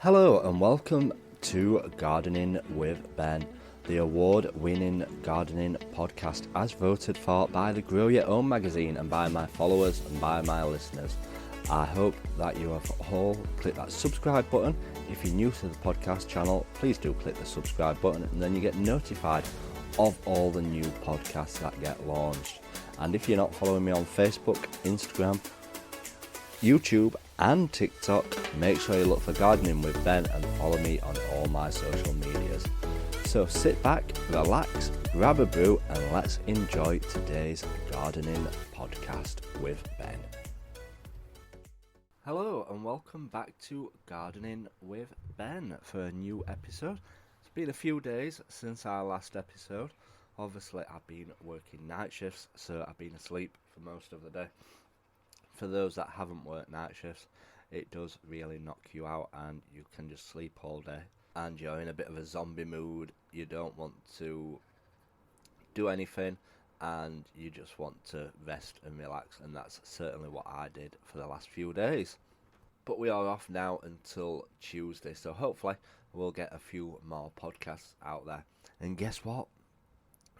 Hello and welcome to Gardening with Ben, the award-winning gardening podcast as voted for by the Grow Your Own magazine and by my followers and by my listeners. I hope that you have all clicked that subscribe button. If you're new to the podcast channel, please do click the subscribe button and then you get notified of all the new podcasts that get launched. And if you're not following me on Facebook, Instagram, YouTube and TikTok, make sure you look for Gardening with Ben and follow me on all my social medias. So sit back, relax, grab a brew and let's enjoy today's gardening podcast with Ben. Hello and welcome back to Gardening with Ben for a new episode. It's been a few days since our last episode. Obviously I've been working night shifts, so I've been asleep for most of the day. For those that haven't worked night shifts, it does really knock you out and you can just sleep all day. And you're in a bit of a zombie mood, you don't want to do anything and you just want to rest and relax, and that's certainly what I did for the last few days. But we are off now until Tuesday, so hopefully we'll get a few more podcasts out there. And guess what?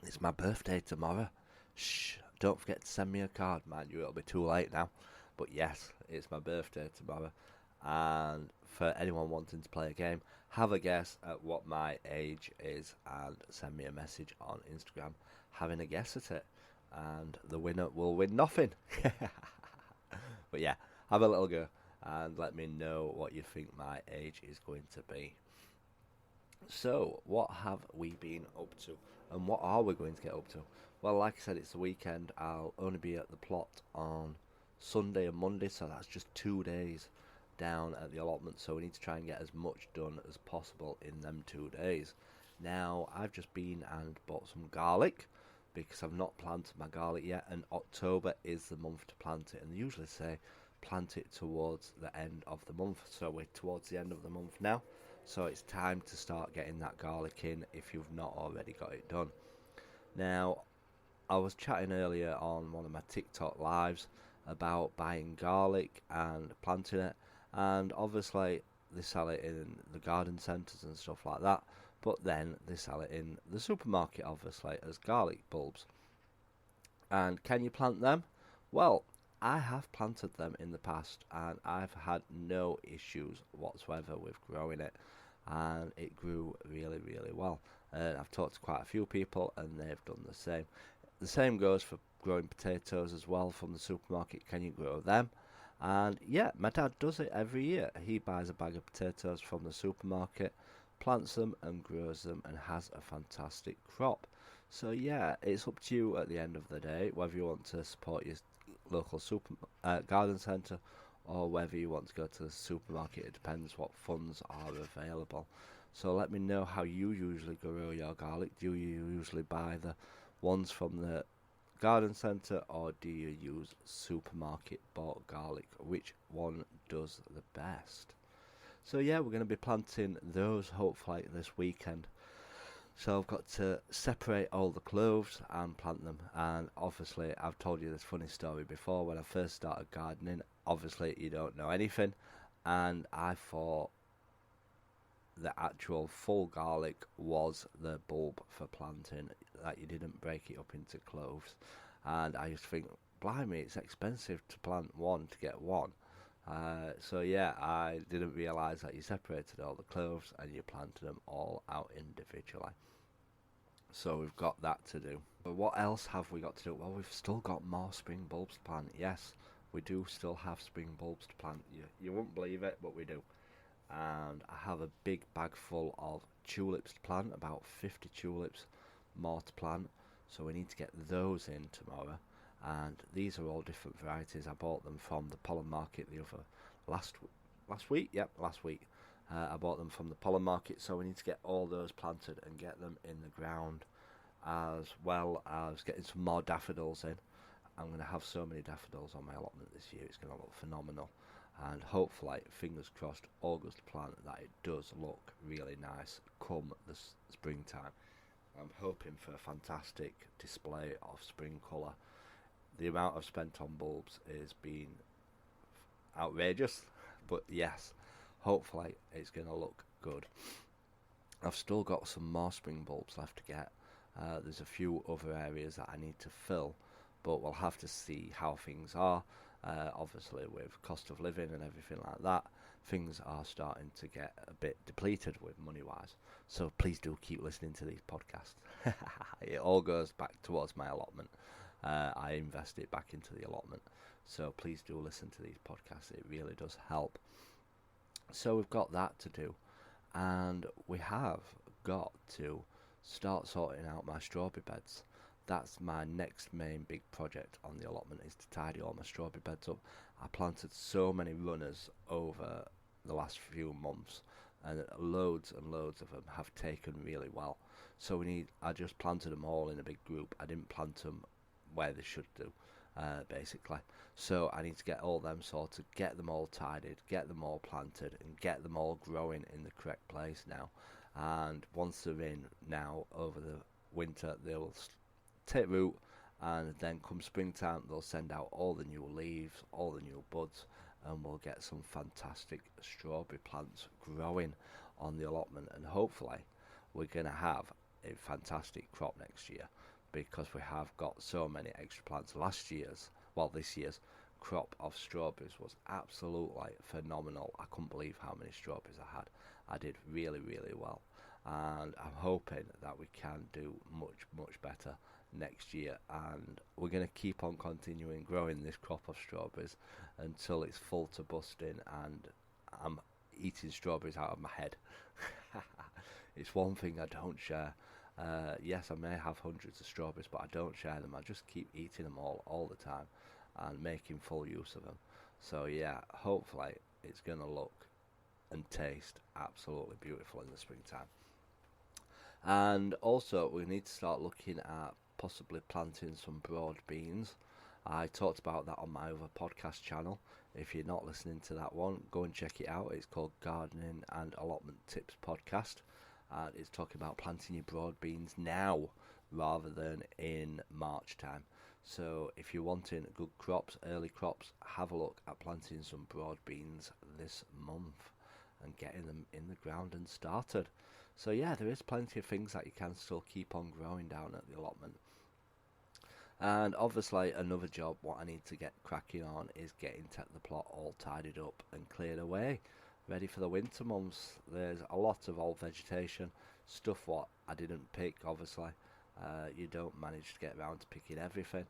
It's my birthday tomorrow. Shh, don't forget to send me a card, mind you, it'll be too late now. But yes, it's my birthday tomorrow. And for anyone wanting to play a game, have a guess at what my age is and send me a message on Instagram having a guess at it. And the winner will win nothing. But yeah, have a little go and let me know what you think my age is going to be. So, what have we been up to? And what are we going to get up to? Well, like I said, it's the weekend. I'll only be at the plot on Sunday and Monday, so that's just 2 days down at the allotment. So we need to try and get as much done as possible in them 2 days. Now, I've just been and bought some garlic because I've not planted my garlic yet, and October is the month to plant it. And they usually say plant it towards the end of the month. So we're towards the end of the month now. So it's time to start getting that garlic in if you've not already got it done. Now, I was chatting earlier on one of my TikTok lives about buying garlic and planting it, and obviously they sell it in the garden centres and stuff like that, but then they sell it in the supermarket obviously as garlic bulbs. And can you plant them? Well, I have planted them in the past and I've had no issues whatsoever with growing it, and it grew really well. I've talked to quite a few people and they've done the same. The same goes for growing potatoes as well from the supermarket. Can you grow them? And yeah, my dad does it every year. He buys a bag of potatoes from the supermarket, plants them and grows them and has a fantastic crop. So yeah, it's up to you at the end of the day whether you want to support your local garden centre or whether you want to go to the supermarket. It depends what funds are available. So let me know how you usually grow your garlic. Do you usually buy the ones from the garden centre or do you use supermarket bought garlic? Which one does the best? So yeah, we're going to be planting those hopefully this weekend. So I've got to separate all the cloves and plant them. And obviously I've told you this funny story before. When I first started gardening, obviously you don't know anything, and I thought the actual full garlic was the bulb for planting, that you didn't break it up into cloves. And I used to think, blimey, it's expensive to plant one to get one. So yeah, I didn't realise that you separated all the cloves and you planted them all out individually. So we've got that to do. But what else have we got to do? Well, we've still got more spring bulbs to plant. Yes, we do still have spring bulbs to plant. You won't believe it, but we do. And I have a big bag full of tulips to plant, about 50 tulips more to plant. So we need to get those in tomorrow. And these are all different varieties. I bought them from the pollen market last week. I bought them from the pollen market, so we need to get all those planted and get them in the ground, as well as getting some more daffodils in. I'm going to have so many daffodils on my allotment this year, it's going to look phenomenal. And hopefully, fingers crossed, August plant, that it does look really nice come the springtime. I'm hoping for a fantastic display of spring colour. The amount I've spent on bulbs has been outrageous, but yes, hopefully it's going to look good. I've still got some more spring bulbs left to get. There's a few other areas that I need to fill, but we'll have to see how things are. Obviously, with cost of living and everything like that, things are starting to get a bit depleted with money-wise. So please do keep listening to these podcasts. It all goes back towards my allotment. I invest it back into the allotment. So please do listen to these podcasts. It really does help. So we've got that to do. And we have got to start sorting out my strawberry beds. That's my next main big project on the allotment, is to tidy all my strawberry beds up. I planted so many runners over the last few months, and loads and loads of them have taken really well. So I just planted them all in a big group. I didn't plant them where they should do, basically. So I need to get all them sorted, get them all tidied, get them all planted, and get them all growing in the correct place now. And once they're in now, over the winter, they'll take root, and then come springtime they'll send out all the new leaves, all the new buds, and we'll get some fantastic strawberry plants growing on the allotment. And hopefully we're going to have a fantastic crop next year, because we have got so many extra plants. This year's crop of strawberries was absolutely phenomenal. I couldn't believe how many strawberries I had. I did really, really well, and I'm hoping that we can do much, much better next year, and we're going to keep on continuing growing this crop of strawberries until it's full to busting and I'm eating strawberries out of my head. It's one thing I don't share. Yes, I may have hundreds of strawberries, but I don't share them. I just keep eating them all the time and making full use of them. So yeah, hopefully it's going to look and taste absolutely beautiful in the springtime. And also we need to start looking at possibly planting some broad beans. I talked about that on my other podcast channel. If you're not listening to that one, go and check it out. It's called Gardening and Allotment Tips Podcast, and it's talking about planting your broad beans now rather than in March time. So if you're wanting good crops, early crops, have a look at planting some broad beans this month and getting them in the ground and started. So yeah, there is plenty of things that you can still keep on growing down at the allotment. And obviously another job what I need to get cracking on is getting the plot all tidied up and cleared away, ready for the winter months. There's a lot of old vegetation, stuff what I didn't pick, obviously. You don't manage to get around to picking everything,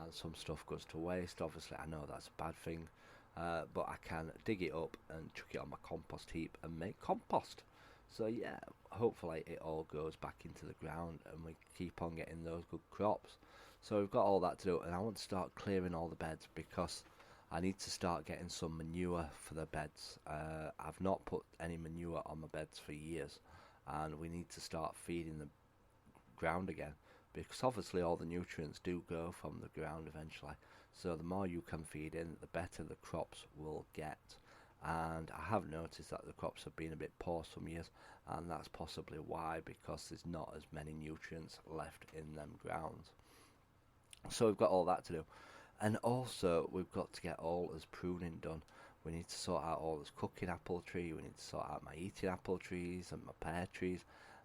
and some stuff goes to waste. Obviously I know that's a bad thing, but I can dig it up and chuck it on my compost heap and make compost. So yeah, hopefully it all goes back into the ground and we keep on getting those good crops. So we've got all that to do, and I want to start clearing all the beds because I need to start getting some manure for the beds. I've not put any manure on my beds for years, and we need to start feeding the ground again, because obviously all the nutrients do go from the ground eventually. So the more you can feed in, the better the crops will get. And I have noticed that the crops have been a bit poor some years, and that's possibly why, because there's not as many nutrients left in them grounds. So we've got all that to do, and also we've got to get all this pruning done. We need to sort out all this cooking apple tree, we need to sort out my eating apple trees and my pear trees,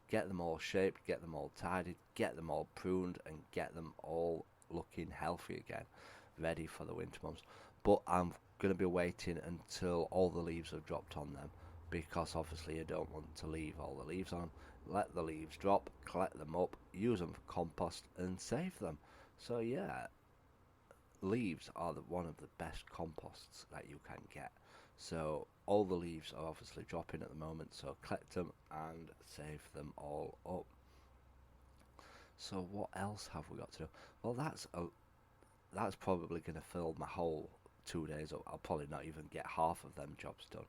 get them all shaped, get them all tidied, get them all pruned, and get them all looking healthy again, ready for the winter months. But I'm going to be waiting until all the leaves have dropped on them, because obviously you don't want to leave all the leaves on. Let the leaves drop, collect them up, use them for compost and save them. So yeah, leaves are one of the best composts that you can get. So all the leaves are obviously dropping at the moment, so collect them and save them all up. So what else have we got to do? Well, that's probably going to fill my whole 2 days up. I'll probably not even get half of them jobs done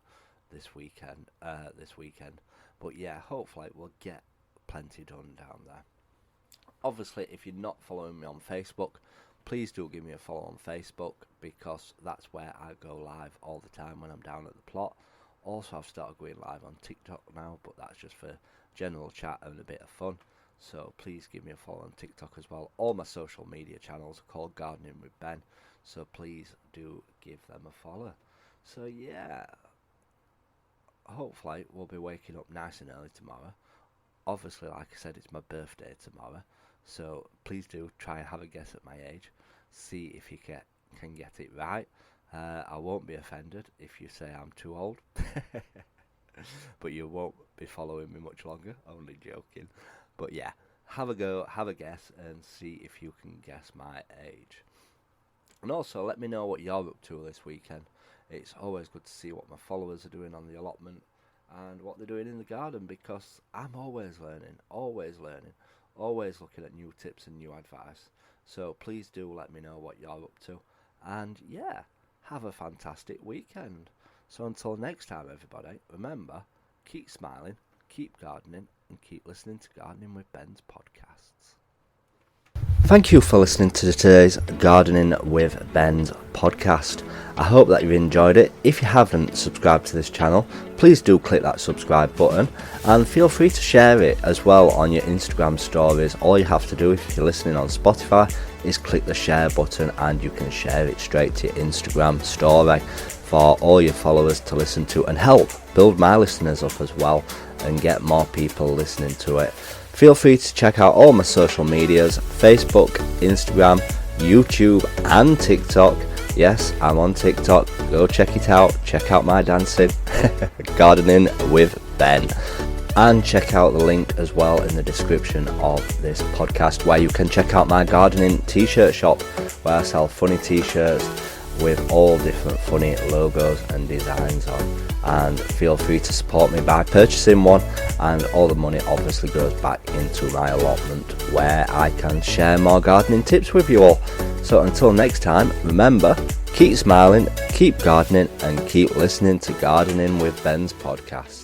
this weekend. But yeah, hopefully we'll get plenty done down there. Obviously, if you're not following me on Facebook, please do give me a follow on Facebook, because that's where I go live all the time when I'm down at the plot. Also, I've started going live on TikTok now, but that's just for general chat and a bit of fun. So please give me a follow on TikTok as well. All my social media channels are called Gardening with Ben, so please do give them a follow. So yeah, hopefully we'll be waking up nice and early tomorrow. Obviously, like I said, it's my birthday tomorrow, so please do try and have a guess at my age. See if you can get it right. I won't be offended if you say I'm too old, but you won't be following me much longer. Only joking. But yeah, have a go, have a guess, and see if you can guess my age. And also, let me know what you're up to this weekend. It's always good to see what my followers are doing on the allotment and what they're doing in the garden, because I'm always learning, always looking at new tips and new advice. So please do let me know what you're up to. And yeah, have a fantastic weekend. So until next time, everybody, remember, keep smiling, keep gardening, and keep listening to Gardening with Ben's podcasts. Thank you for listening to today's Gardening with Ben's podcast. I hope that you've enjoyed it. If you haven't subscribed to this channel, please do click that subscribe button and feel free to share it as well on your Instagram stories. All you have to do if you're listening on Spotify is click the share button and you can share it straight to your Instagram story for all your followers to listen to and help build my listeners up as well and get more people listening to it. Feel free to check out all my social medias: Facebook, Instagram, YouTube and TikTok. Yes, I'm on TikTok. Go check it out. Check out my dancing. Gardening with Ben. And check out the link as well in the description of this podcast, where you can check out my gardening t-shirt shop, where I sell funny t-shirts with all different funny logos and designs on. And feel free to support me by purchasing one, and all the money obviously goes back into my allotment, where I can share more gardening tips with you all. So until next time, remember, keep smiling, keep gardening, and keep listening to Gardening with Ben's podcast.